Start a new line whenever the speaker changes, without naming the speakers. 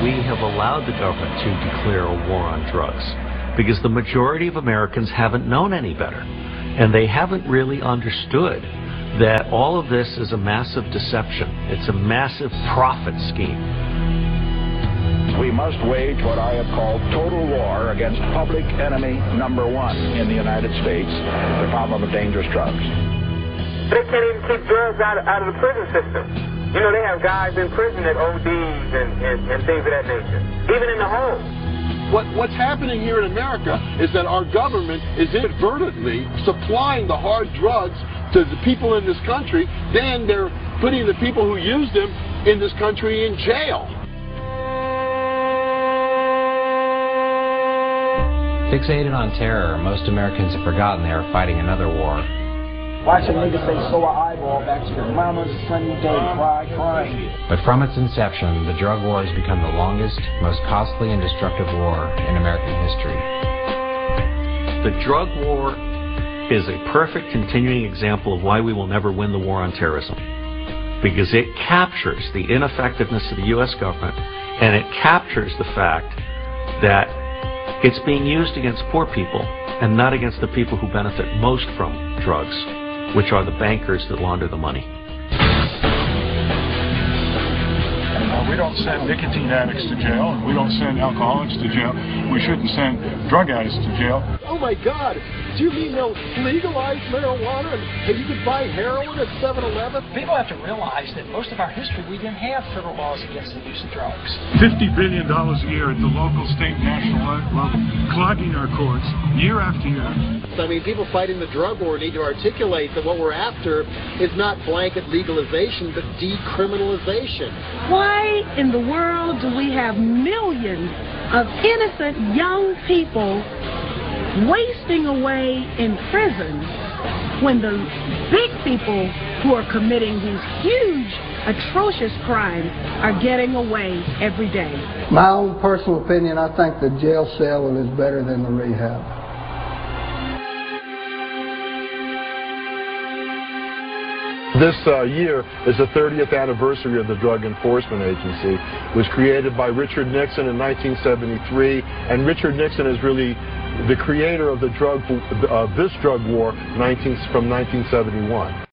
we have allowed the government to declare a war on drugs because the majority of Americans haven't known any better. And they haven't really understood that all of this is a massive deception. It's a massive profit scheme.
We must wage what I have called total war against public enemy number one in the United States, the problem of dangerous drugs.
They can't even keep drugs out of the prison system. You know, they have guys in prison that ODs and things of that nature, even in the home.
What's happening here in America is that our government is inadvertently supplying the hard drugs to the people in this country. Then they're putting the people who use them in this country in jail.
Fixated on terror, most Americans have forgotten they are fighting another war.
Watch a nigga say, "Sew an eyeball back to your mama's sunny day, crying."
But from its inception, the drug war has become the longest, most costly and destructive war in American history.
The drug war is a perfect continuing example of why we will never win the war on terrorism. Because it captures the ineffectiveness of the U.S. government, and it captures the fact that it's being used against poor people and not against the people who benefit most from drugs, which are the bankers that launder the money.
We don't send nicotine addicts to jail, and we don't send alcoholics to jail. We shouldn't send drug addicts to jail.
Oh my God! Do you mean they'll legalize marijuana and you could buy heroin at 7-Eleven?
People have to realize that most of our history we didn't have federal laws against the use of drugs.
$50 billion a year at the local, state, national level, clogging our courts year after year.
I mean, people fighting the drug war need to articulate that what we're after is not blanket legalization, but decriminalization.
Why in the world do we have millions of innocent young people wasting away in prison when the big people who are committing these huge, atrocious crimes are getting away every day?
My own personal opinion, I think the jail cell is better than the rehab.
This year is the 30th anniversary of the Drug Enforcement Agency. It was created by Richard Nixon in 1973, and Richard Nixon is really the creator of the this drug war from 1971.